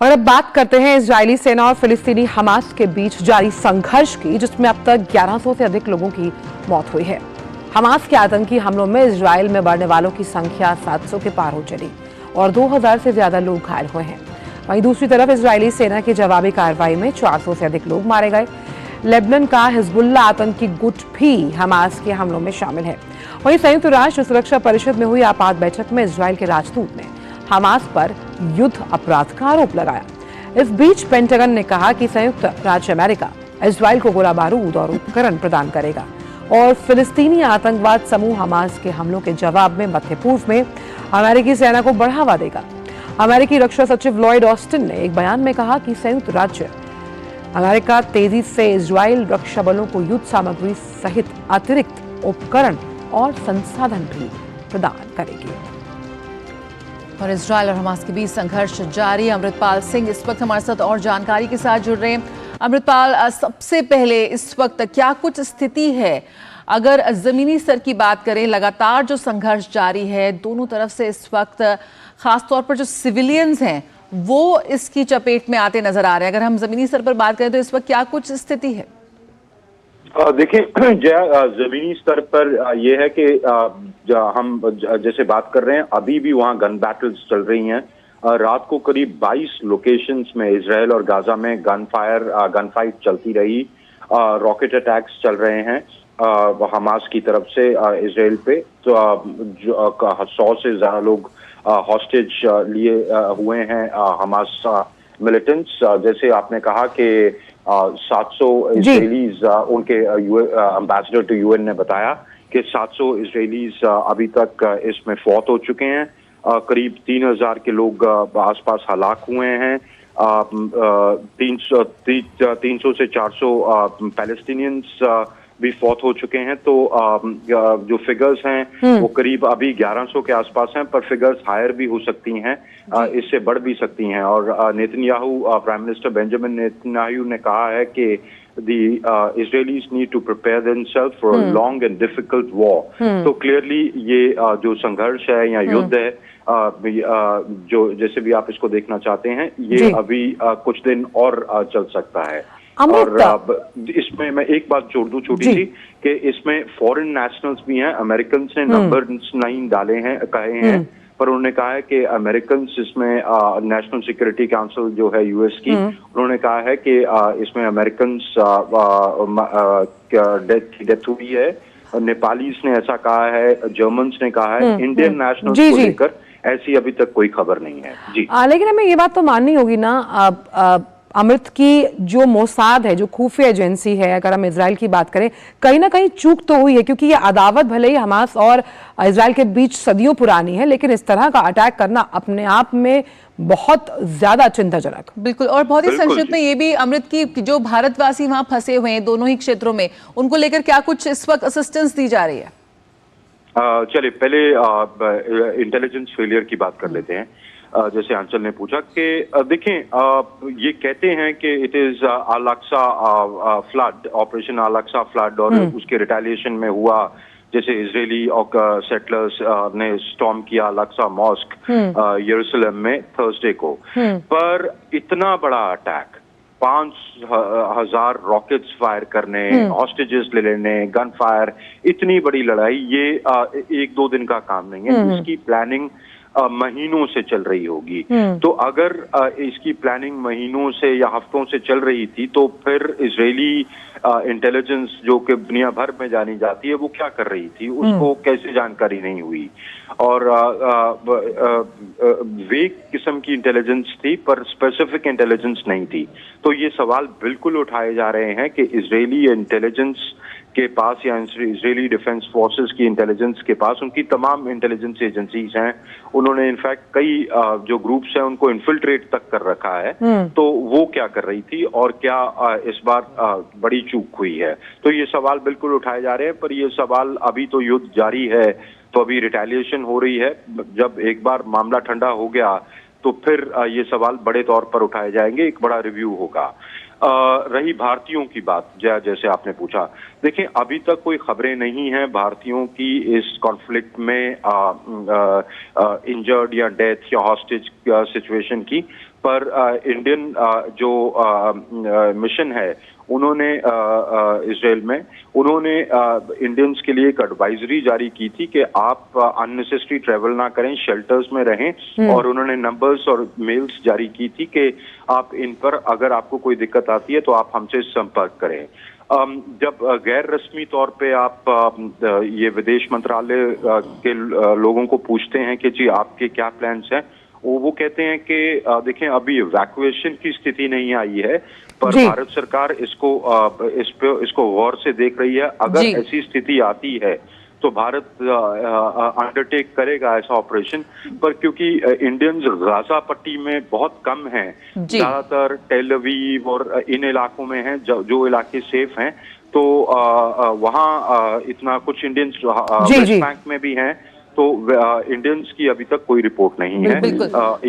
और अब बात करते हैं इजरायली सेना और फिलिस्तीनी हमास के बीच जारी संघर्ष की, जिसमें अब तक 1100 से अधिक लोगों की मौत हुई है। हमास के आतंकी हमलों में इजरायल में मरने वालों की संख्या 700 के पार हो चली और 2000 से ज्यादा लोग घायल हुए हैं। वहीं दूसरी तरफ इजरायली सेना की जवाबी कार्रवाई में 400 से अधिक लोग मारे गए। लेबनान का हिजबुल्ला आतंकी गुट भी हमास के हमलों में शामिल है। वहीं संयुक्त राष्ट्र सुरक्षा परिषद में हुई आपात बैठक में इजरायल के राजदूत ने हमास पर युद्ध अपराध का आरोप लगाया। इस बीच पेंटागन ने कहा कि संयुक्त राज्य अमेरिका इजरायल को गोला बारूद और उपकरण प्रदान करेगा और फिलिस्तीनी आतंकवाद समूह हमास के हमलों के जवाब में मध्य पूर्व में अमेरिकी सेना को बढ़ावा देगा। अमेरिकी रक्षा सचिव लॉयड ऑस्टिन ने एक बयान में कहा कि संयुक्त राज्य अमेरिका तेजी से इजरायल रक्षा बलों को युद्ध सामग्री सहित अतिरिक्त उपकरण और संसाधन भी प्रदान करेगी। और इजरायल और हमास के बीच संघर्ष जारी। अमृतपाल सिंह इस वक्त हमारे साथ और जानकारी के साथ जुड़ रहे हैं। अमृतपाल, सबसे पहले इस वक्त क्या कुछ स्थिति है? अगर जमीनी स्तर की बात करें, लगातार जो संघर्ष जारी है दोनों तरफ से इस वक्त, खासतौर पर जो सिविलियंस हैं वो इसकी चपेट में आते नजर आ रहे हैं। अगर हम जमीनी स्तर पर बात करें तो इस वक्त क्या कुछ स्थिति है? देखिए जया, जमीनी स्तर पर यह है कि हम जैसे बात कर रहे हैं, अभी भी वहाँ गन बैटल्स चल रही हैं। रात को करीब 22 लोकेशंस में इजरायल और गाजा में गन फाइट चलती रही। रॉकेट अटैक्स चल रहे हैं हमास की तरफ से इजरायल पे। तो 100 से ज्यादा लोग हॉस्टेज लिए हुए हैं हमास मिलिटेंट्स। जैसे आपने कहा कि 700 इजरायलीज, उनके एम्बेसडर टू यूएन ने बताया कि 700 इजरायलीज अभी तक इसमें फौत हो चुके हैं। करीब 3000 के लोग आसपास हलाक हुए हैं। 300 से 400 पैलेस्टीनियंस भी फौत हो चुके हैं। तो जो फिगर्स हैं वो करीब अभी 1100 के आसपास हैं, पर फिगर्स हायर भी हो सकती हैं, इससे बढ़ भी सकती हैं। और Netanyahu, prime minister Benjamin Netanyahu ने कहा है कि the Israelis need to prepare themselves for a long and difficult war. तो क्लियरली ये जो संघर्ष है या युद्ध है, जो जैसे भी आप इसको देखना चाहते हैं, ये अभी कुछ दिन और चल सकता है। और इसमें मैं एक बात जोड़ दूं छोटी सी, कि इसमें फॉरेन नेशनल्स भी हैं। अमेरिकन ने नंबर 9 डाले हैं, कहे हैं, पर उन्होंने कहा है कि अमेरिकन इसमें नेशनल सिक्योरिटी काउंसिल जो है यूएस की, उन्होंने कहा है कि इसमें अमेरिकन डेथ हुई है। नेपालीज ने ऐसा कहा है, जर्मन्स ने कहा है। इंडियन नेशनल्स को लेकर ऐसी अभी तक कोई खबर नहीं है जी। लेकिन हमें ये बात तो माननी होगी ना अमृत की, जो मोसाद है, जो खुफिया एजेंसी है, अगर हम इजराइल की बात करें, कहीं ना कहीं चूक तो हुई है, क्योंकि ये अदावत भले ही हमास और इजराइल के बीच सदियों पुरानी है, लेकिन इस तरह का अटैक करना अपने आप में बहुत ज्यादा चिंताजनक। बिल्कुल। और बहुत ही संक्षिप्त में ये भी अमृत की, जो भारतवासी वहां फंसे हुए हैं दोनों ही क्षेत्रों में, उनको लेकर क्या कुछ इस वक्त असिस्टेंस दी जा रही है? चलिए पहले इंटेलिजेंस फेलियर की बात कर लेते हैं। जैसे आंचल ने पूछा कि देखें, ये कहते हैं कि it is Al-Aqsa flood, operation Al-Aqsa flood, और उसके रिटेलिएशन में हुआ, जैसे इजरायली और सेटलर्स ने स्टॉर्म किया अल-अक्सा मॉस्क यरूशलेम में थर्सडे को। पर इतना बड़ा अटैक, 5000 रॉकेट्स फायर करने, हॉस्टेजेस ले लेने, गन फायर, इतनी बड़ी लड़ाई, ये 1-2 दिन का काम नहीं है। इसकी प्लानिंग महीनों से चल रही होगी। तो अगर इसकी प्लानिंग महीनों से या हफ्तों से चल रही थी, तो फिर इजरायली इंटेलिजेंस, जो कि दुनिया भर में जानी जाती है, वो क्या कर रही थी, उसको कैसे जानकारी नहीं हुई? और वेग किस्म की इंटेलिजेंस थी, पर स्पेसिफिक इंटेलिजेंस नहीं थी। तो ये सवाल बिल्कुल उठाए जा रहे हैं कि इजरायली इंटेलिजेंस के पास या इजरायली डिफेंस फोर्सेस की इंटेलिजेंस के पास, उनकी तमाम इंटेलिजेंस एजेंसीज हैं, उन्होंने इनफैक्ट कई जो ग्रुप्स हैं उनको इन्फिल्ट्रेट तक कर रखा है। तो वो क्या कर रही थी और क्या इस बार बड़ी चूक हुई है? तो ये सवाल बिल्कुल उठाए जा रहे हैं, पर ये सवाल, अभी तो युद्ध जारी है, तो अभी रिटेलिएशन हो रही है। जब एक बार मामला ठंडा हो गया तो फिर ये सवाल बड़े तौर पर उठाए जाएंगे, एक बड़ा रिव्यू होगा। रही भारतीयों की बात, जैसे आपने पूछा, देखिए अभी तक कोई खबरें नहीं है भारतीयों की इस कॉन्फ्लिक्ट में इंजर्ड या डेथ या हॉस्टेज सिचुएशन की, पर इंडियन जो मिशन है उन्होंने इजराइल में उन्होंने इंडियंस के लिए एक एडवाइजरी जारी की थी कि आप अननेसेसरी ट्रेवल ना करें, शेल्टर्स में रहें, और उन्होंने नंबर्स और मेल्स जारी की थी कि आप इन पर अगर आपको कोई दिक्कत आती है तो आप हमसे संपर्क करें। जब गैर रस्मी तौर पे आप ये विदेश मंत्रालय के लोगों को पूछते हैं कि जी आपके क्या प्लान्स हैं, वो कहते हैं कि देखें अभी इवैक्यूएशन की स्थिति नहीं आई है, पर भारत सरकार इसको गौर से देख रही है। अगर ऐसी स्थिति आती है तो भारत अंडरटेक करेगा ऐसा ऑपरेशन, पर क्योंकि इंडियंस गाजा पट्टी में बहुत कम हैं, ज्यादातर टेल अवीव और इन इलाकों में हैं जो इलाके सेफ हैं, तो वहाँ इतना कुछ इंडियंस वेस्ट बैंक में भी हैं, तो इंडियंस की अभी तक कोई रिपोर्ट नहीं है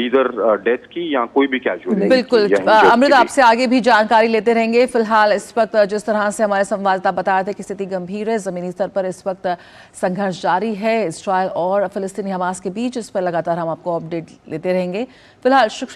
इधर डेथ की या कोई भी कैजुअलिटी। बिल्कुल अमृत, आपसे आगे भी जानकारी लेते रहेंगे। फिलहाल इस वक्त जिस तरह से हमारे संवाददाता बता रहे थे कि स्थिति गंभीर है, जमीनी स्तर पर इस वक्त संघर्ष जारी है इजरायल और फिलिस्तीनी हमास के बीच। इस पर लगातार हम आपको अपडेट लेते रहेंगे। फिलहाल शुक्रिया।